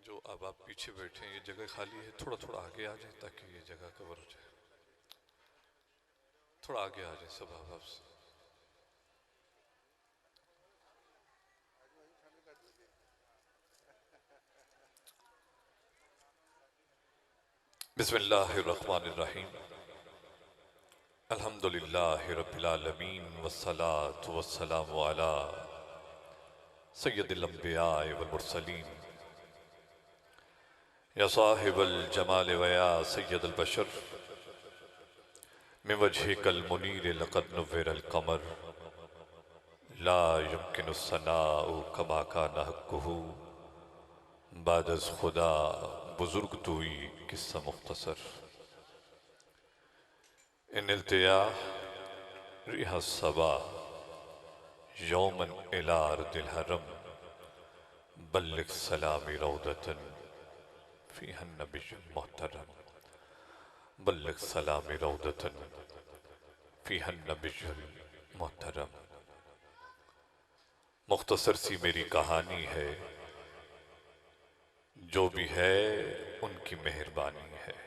जो अब आप पीछे बैठे हैं ये जगह खाली है, थोड़ा थोड़ा आगे आ जाए ताकि ये जगह कवर हो जाए। थोड़ा आगे आ जाए सब आप से। बिस्मिल्लाहिर्रहमानिर्रहीम। अल्हम्दुलिल्लाहि रब्बिल आलमीन वस्सलातु वस्सलामु अला सय्यदिल अंबिया वल मुरसलीन या साहिबल जमाल व या सय्यदल बशर मिन वजहिकल मुनीर लक़द नुव्विरल क़मर ला युमकिनु सनाउ कमा कान हक़्क़ुहु बाद अज़ खुदा बुजुर्ग तूई किस्सा मुख्तसर इन इल्तिया रिहा सबा यौमन इला अर्दिल हरम बल्लिग सलामी रौदतन फ़ीहा नबियुन मुहतरम बल्लिग सलामी रौदतन फ़ीहा नबियुन मुहतरम। मुख्तसर सी मेरी कहानी है, जो भी है उनकी मेहरबानी है।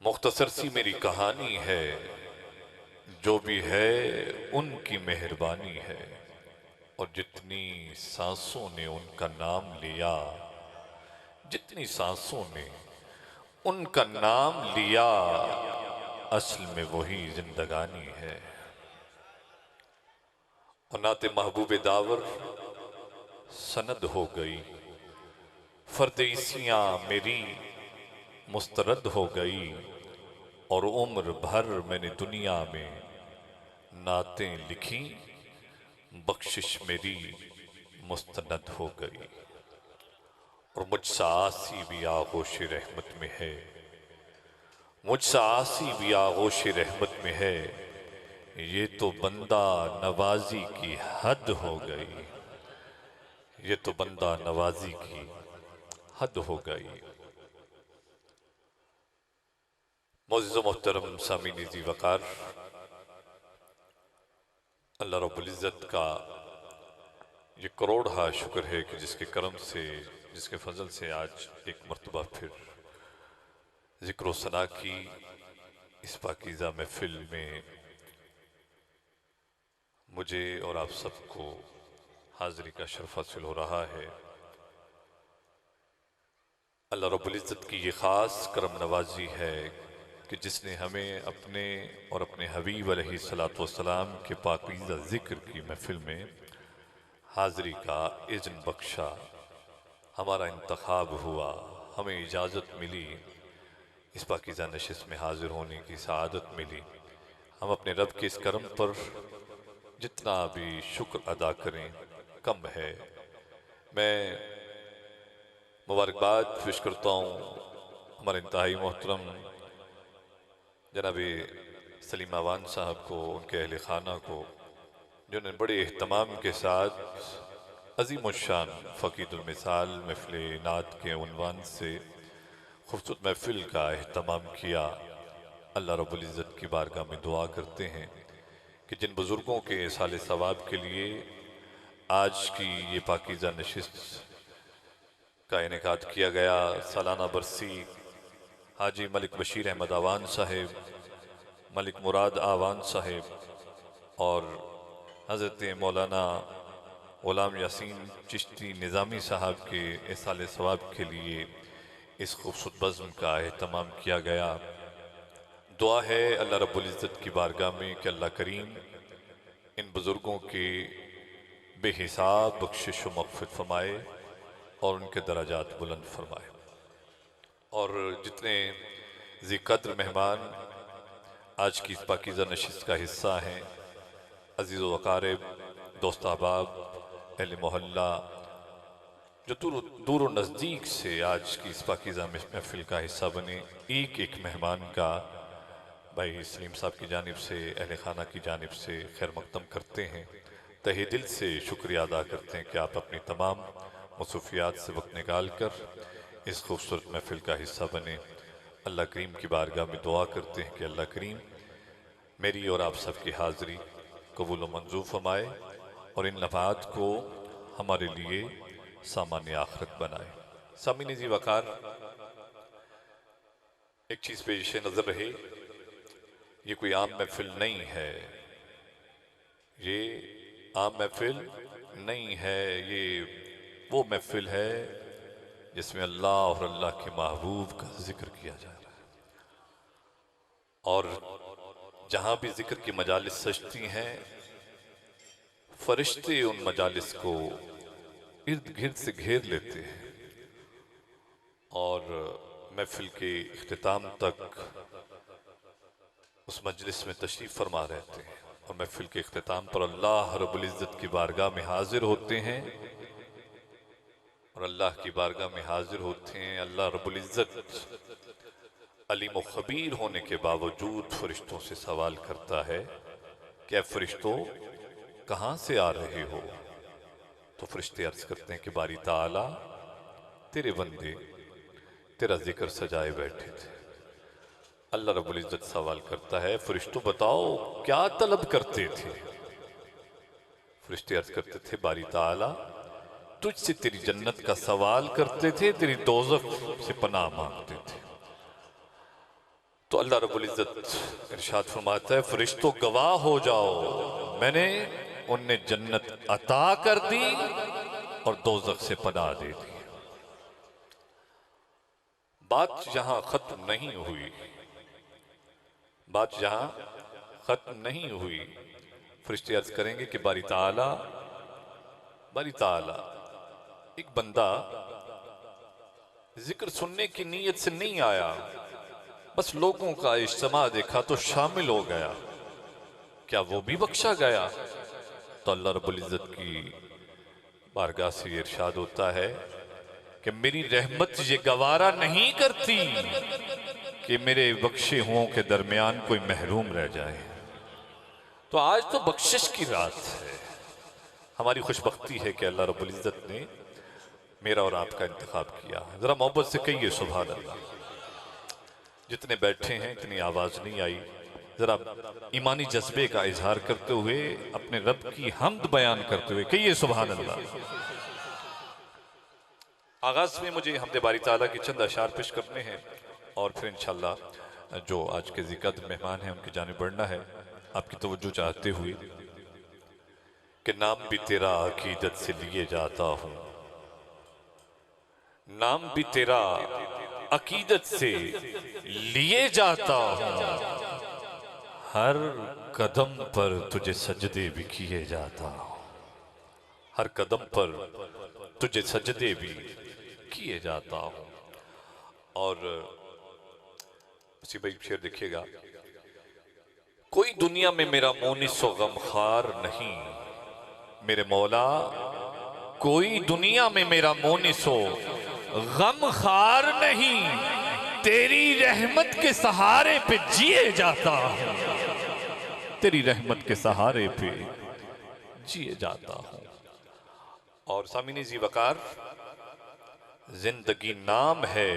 मुख्तसर सी मेरी कहानी है, जो भी है उनकी मेहरबानी है। और जितनी सांसों ने उनका नाम लिया, जितनी सांसों ने उनका नाम लिया, असल में वही जिंदगानी है। और नाते महबूब दावर सनद हो गई, फरदेसियां मेरी मुस्तरद हो गई। और उम्र भर मैंने दुनिया में नातें लिखी, बख्शिश मेरी मुस्तनद हो गई। और मुझसे आसी भी आगोश रहमत में है, मुझसे आसी भी आगोश रहमत में है। ये तो बंदा नवाजी की हद हो गई, ये तो बंदा नवाजी की हद हो गई। मोअज़्ज़ज़ मोहतरम सामीन ज़ी वक़ार, अल्लाह रब्बुल इज़्ज़त का ये करोड़ शुक्र है कि जिसके करम से, जिसके फजल से आज एक मर्तबा फिर ज़िक्र व सना की इस पाकीज़ा महफ़िल में मुझे और आप सबको हाज़िरी का शर्फ़ हासिल हो रहा है। अल्लाह रब्बुल इज़्ज़त की ये ख़ास करम नवाजी है कि जिसने हमें अपने और अपने हबीब अलैहिस्सलातु वस्सलाम के पाकीज़ा ज़िक्र की महफ़िल में हाज़िरी का इज़्न बख्शा। हमारा इंतखाब हुआ, हमें इजाज़त मिली, इस पाकीज़ा नशिस्त में हाज़िर होने की सआदत मिली। हम अपने रब के इस करम पर जितना भी शुक्र अदा करें कम है। मैं मुबारकबाद पेश करता हूँ हमारे इंतहाई मोहतरम जनाबे सलीम आवान साहब को, उनके अहले खाना को, जिन्होंने बड़े एहतमाम के साथ अज़ीमुश्शान फ़क़ीदुल मिसाल महफ़िल नात के उन्वान से खूबसूरत महफ़िल का एहतमाम किया। अल्लाह रब्बुल इज़्ज़त की बारगाह में दुआ करते हैं कि जिन बुज़ुर्गों के साले सवाब के लिए आज की ये पाकीज़ा नशिस्त का इनेकाद किया गया, सालाना बरसी हाजी मलिक बशीर अहमद आवान साहेब, मलिक मुराद आवान साहेब और हज़रत मौलाना ग़ुलाम यासीन चिश्ती निज़ामी साहब के इसाले सवाब के लिए इस खूबसूरत बज़्म का एहतमाम किया गया। दुआ है अल्लाह रब्बुल इज़्ज़त की बारगाह में कि अल्लाह करीम इन बुज़ुर्गों के बेहिसाब बख्शिश व मग़फ़िरत फ़रमाए और उनके दराजात बुलंद फरमाए। और जितने ज़िक़द्र मेहमान आज की इस पाकीज़ा नशिस्त का हिस्सा हैं, अज़ीज़ व अक़ारिब, दोस्त अहबाब, अहले मोहल्ला, जो दूर और नज़दीक से आज की इस पाकीज़ा महफ़िल का हिस्सा बने, एक एक मेहमान का भाई सलीम साहब की जानिब से, अहले खाना की जानिब से खैर मक़दम करते हैं। तहे दिल से शुक्रिया अदा करते हैं कि आप अपनी तमाम मसरूफ़ियात से वक्त निकाल कर इस खूबसूरत महफ़िल का हिस्सा बने। अल्लाह करीम की बारगाह में दुआ करते हैं कि अल्लाह करीम मेरी और आप सब की हाज़िरी कबूल व मंजूर फरमाए और इन लम्हात को हमारे लिए सामान्य आखिरत बनाए। सामीन जी वकार, एक चीज़ पेश नज़र रहे, ये कोई आम महफिल नहीं है, ये आम महफिल नहीं है, ये वो महफिल है जिसमें अल्लाह और अल्लाह के महबूब का जिक्र किया जा रहा है। और जहां भी जिक्र की मजालिस सजती हैं, फरिश्ते उन मजालिस को इर्द गिर्द से घेर लेते हैं और महफिल के इख्तिताम तक उस मजलिस में तशरीफ फरमा रहते हैं और महफिल के इख्तिताम पर अल्लाह रब्बुल इज़्ज़त की बारगाह में हाजिर होते हैं और अल्लाह की बारगाह में हाजिर होते हैं। अल्लाह रब्बुल इज़्ज़त अलीम व खबीर होने के बावजूद फरिश्तों से सवाल करता है कि ऐ फरिश्तों, कहाँ से आ रहे हो? तो फरिश्ते अर्ज करते हैं कि बारी ताला, तेरे बंदे तेरा जिक्र सजाए बैठे थे। अल्लाह रब्बुल इज़्ज़त सवाल करता है, फरिश्तों बताओ क्या तलब करते थे? फरिश्ते अर्ज करते थे, बारी ताला तुझसे तेरी जन्नत का सवाल करते थे, तेरी दोज़ख से पनाह मांगते थे। तो अल्लाह रब्बुल इज़्ज़त इरशाद फरमाता है, फरिश्तों गवाह हो जाओ, मैंने उन्हें जन्नत अता कर दी और दोज़ख से पनाह दे दी। बात यहां खत्म नहीं हुई, बात यहां खत्म नहीं हुई। फरिश्ते अर्ज करेंगे कि बारी ताला, बारी ताला, एक बंदा जिक्र सुनने की नीयत से नहीं आया, बस लोगों का इज्तिमा देखा तो शामिल हो गया, क्या वो भी बख्शा गया? तो अल्लाह रब्बुल इज़्ज़त की बारगाह से इरशाद होता है कि मेरी रहमत ये गवारा नहीं करती कि मेरे बख्शे हुओं के दरमियान कोई महरूम रह जाए। तो आज तो बख्शिश की रात है, हमारी खुशबख्ती है कि अल्लाह रब्बुल इज़्ज़त ने मेरा और आपका इंतखाब किया। जरा मोहब्बत से कहिए सुभान अल्लाह। जितने बैठे हैं इतनी आवाज नहीं आई, जरा ईमानी जज्बे का इजहार करते हुए अपने रब की हम्द बयान करते हुए कहिए सुभान अल्लाह। आगाज में मुझे हमदे बारी ताला की चंद अशार पेश करने हैं और फिर इंशाअल्लाह जो आज के ज़िक्र मेहमान हैं उनकी जानिब बढ़ना है, आपकी तवज्जो चाहते हुए कि नाम भी तेरा अकीदत से लिए जाता हूँ, नाम भी तेरा अकीदत से लिए जाता हूँ, हर कदम पर तुझे सजदे भी किए जाता हूँ, हर कदम पर तुझे सजदे भी किए जाता हूँ। और उसी भाई शेर देखिएगा, कोई दुनिया में मेरा मोनिस व गमखार नहीं, मेरे मौला कोई दुनिया में मेरा मोनिस व गमखार नहीं, तेरी रहमत के सहारे पे जिए जाता हूँ, तेरी रहमत के सहारे पे जिए जाता हूँ। और सामीनी जी वकार, जिंदगी नाम है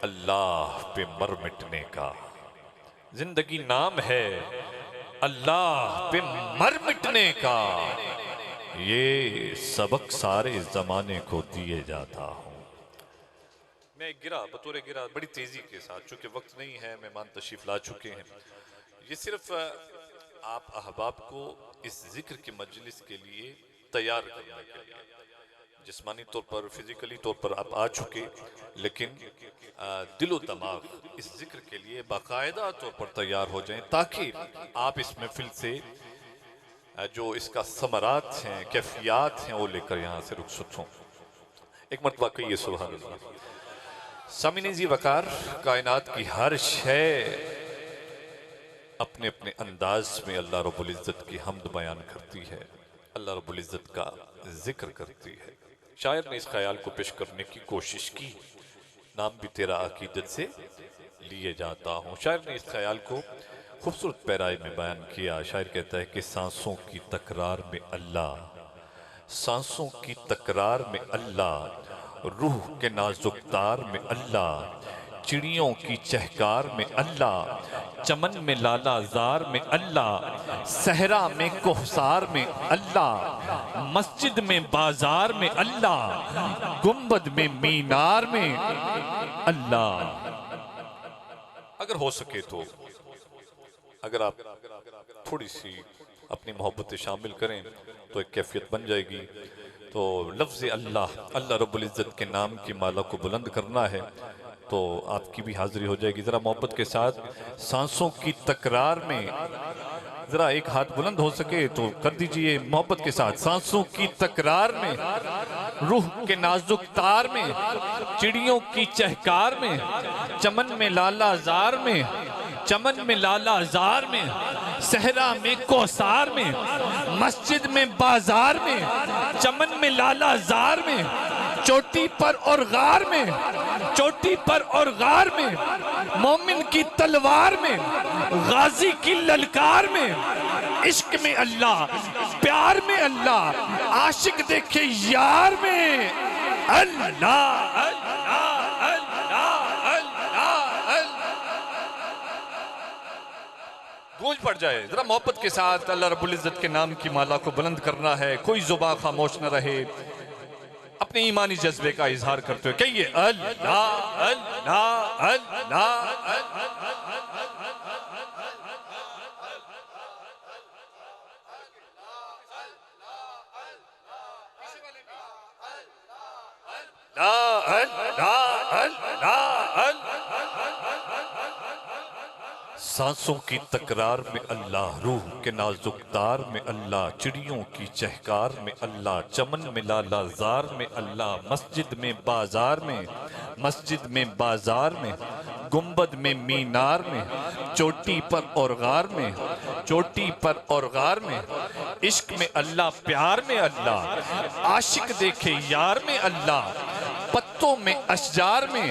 अल्लाह पे मर मिटने का, जिंदगी नाम है अल्लाह पे मर मिटने का, ये सबक सारे जमाने को दिए जाता हूँ। मैं गिरा बतौर गिरा बड़ी तेजी के साथ, चूंकि वक्त नहीं है, मेहमान तशरीफ ला चुके हैं, ये सिर्फ आप अहबाब को इस जिक्र की मजलिस के लिए तैयार करने के लिए, जिस्मानी तौर पर फिजिकली तौर पर आप आ चुके, लेकिन दिलो दिमाग इस जिक्र के लिए बाकायदा तौर पर तैयार हो जाएं, ताकि आप इस महफिल से जो इसका समरात हैं, कैफियात हैं, वो लेकर यहाँ से रुखसत हों। एक मरतबा कहिए सुभान अल्लाह। सामीनी जी वकार, कायनात की हर शय अपने अपने अंदाज में अल्लाह रब्बुल इज़्ज़त की हम्द बयान करती है, अल्लाह रब्बुल इज़्ज़त का जिक्र करती है। शायर ने इस ख्याल को पेश करने की कोशिश की, नाम भी तेरा अकीदत से लिए जाता हूँ। शायर ने इस ख्याल को खूबसूरत पैराए में बयान किया। शायर कहता है कि सांसों की तकरार में अल्लाह, सांसों की तकरार में अल्लाह, रूह के नाजुक तार में अल्लाह, चिड़ियों की चहकार में अल्लाह, चमन में लाला जार में अल्लाह, सहरा में कोहसार में अल्लाह, मस्जिद में बाजार में अल्लाह, गुंबद में मीनार में अल्लाह। अगर हो सके तो अगर आप थोड़ी सी अपनी मोहब्बतें शामिल करें तो एक कैफियत बन जाएगी। तो लफ्ज़ अल्लाह, अल्लाह रब्बुल इज़्ज़त के नाम की माला को बुलंद करना है तो आपकी भी हाजिरी हो जाएगी। ज़रा मोहब्बत के साथ सांसों की तकरार में ज़रा एक हाथ बुलंद हो सके तो कर दीजिए। मोहब्बत के साथ सांसों की तकरार में, रूह के नाजुक तार में, चिड़ियों की चहकार में, चमन में लाला जार में, चमन में लाला जार में, सहरा में कोसार में, मस्जिद में बाजार में, चमन में लाला जार में, चोटी पर और गार में, चोटी पर और गार में, मोमिन की तलवार में, गाजी की ललकार में, इश्क में अल्लाह, प्यार में अल्लाह, आशिक देखे यार में अल्लाह अल्लाह अल्लाह अल्लाह। गूंज पड़ जाए जरा मोहब्बत के साथ अल्लाह रब्बुल इज़्ज़त के नाम की माला को बुलंद करना है। कोई जुबान खामोश न रहे, अपने ईमानी जज्बे का इजहार करते हुए कहिए अल्लाह अल्लाह अल्लाह। सांसों की तकरार में अल्लाह, रूह के नाजुक तार में अल्लाह, चिड़ियों की चहकार में अल्लाह, चमन में लाला जार में अल्लाह, मस्जिद में बाजार में, मस्जिद में बाजार में, गुंबद में मीनार में, चोटी पर और गार में, चोटी पर और गार में, इश्क में अल्लाह, प्यार में अल्लाह, आशिक देखे यार में अल्लाह, पत्तों में अशजार में,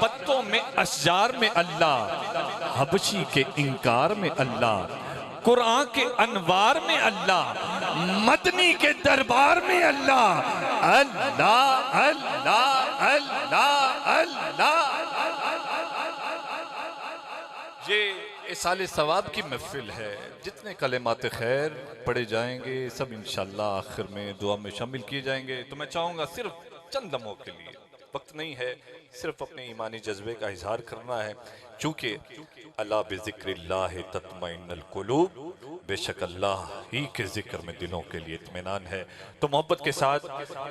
पत्तों में अशजार में अल्लाह, हबशी के इंकार में अल्लाह, कुरान के अनवार में अल्लाह, मदनी के दरबार में अल्लाह अल्लाह अल्लाह अल्लाह अल्लाह। ये इसाले सवाब की महफिल है। जितने कलेमात खैर पढ़े जाएंगे सब इंशाअल्लाह आखिर में दुआ में शामिल किए जाएंगे। तो मैं चाहूँगा सिर्फ चंद लम्हों के लिए, वक्त नहीं है, सिर्फ अपने ईमानी जज्बे का इजहार करना है। चूँकि अला बिज़िक्रिल्लाह तत्मइन्नुल कुलूब, बेशक अल्लाह ही के जिक्र में दिलों के लिए इत्मीनान है। तो मोहब्बत के साथ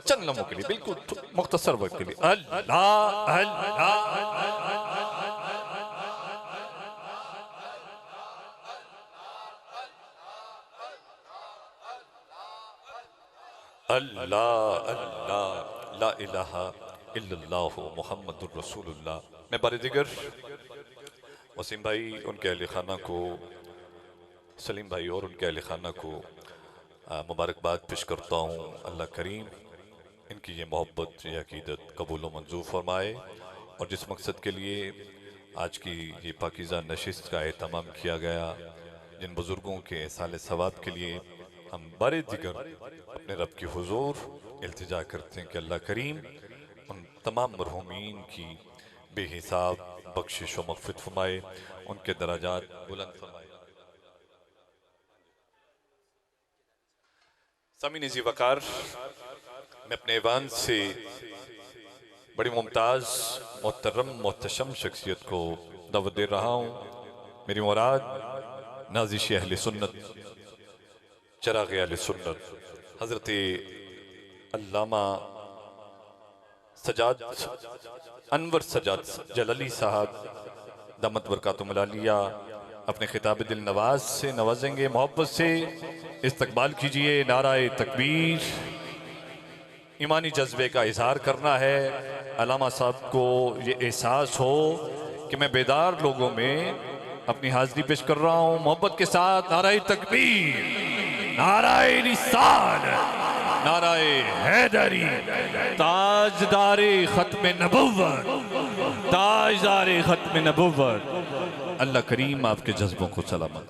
चंद लम्हों के लिए, बिल्कुल मुख्तसर वक्त के लिए अल्लाह अल्लाह अल्लाह अल्लाह ला इलाहा इल्लल्लाहु मुहम्मदुर रसूलुल्लाह। मैं बारिदिगर वसीम भाई, उनके अहले खाना को, सलीम भाई और उनके अहले खाना को मुबारकबाद पेश करता हूँ। अल्लाह करीम इनकी ये मोहब्बत, ये अकीदत कबूल व मंजूर फरमाए और जिस मकसद के लिए आज की ये पाकीज़ा नशिस्त का एहतमाम किया गया, जिन बुज़ुर्गों के साले सवाब के लिए हम बारिदिगर अपने रब की हुजूर इल्तिजा करते हैं कि अल्लाह करीम उन तमाम मरहूमीन की बेहिसाब बख्शिश व मग़फ़िरत फरमाए, उनके दराजात बुलंद फरमाए। सामीन ज़ी वक़ार, मैं अपने ऐवान से बड़ी मुमताज़ मोहतरम मोहतशम शख्सियत को दावत दे रहा हूँ। मेरी मुराद नाज़िश अहले सुन्नत, चराग़ अहले सुन्नत, हज़रत अल्लामा सजाद अनवर सजाद जलाली साहब दामत बरकातुहुल आलिया अपने खिताब दिल नवाज से नवाजेंगे। मोहब्बत से इस्तकबाल कीजिए। नाराए तकबीर। ईमानी जज्बे का इजहार करना है। अल्लामा साहब को ये एहसास हो कि मैं बेदार लोगों में अपनी हाजिरी पेश कर रहा हूँ। मोहब्बत के साथ नाराए तकबीर, नाराए रिसालत, नाराए हैदरी, ताजदारे खत्म नबुव्वत, ताजदारे खत्म नबुव्वत। अल्लाह करीम आपके जज्बों को सलामत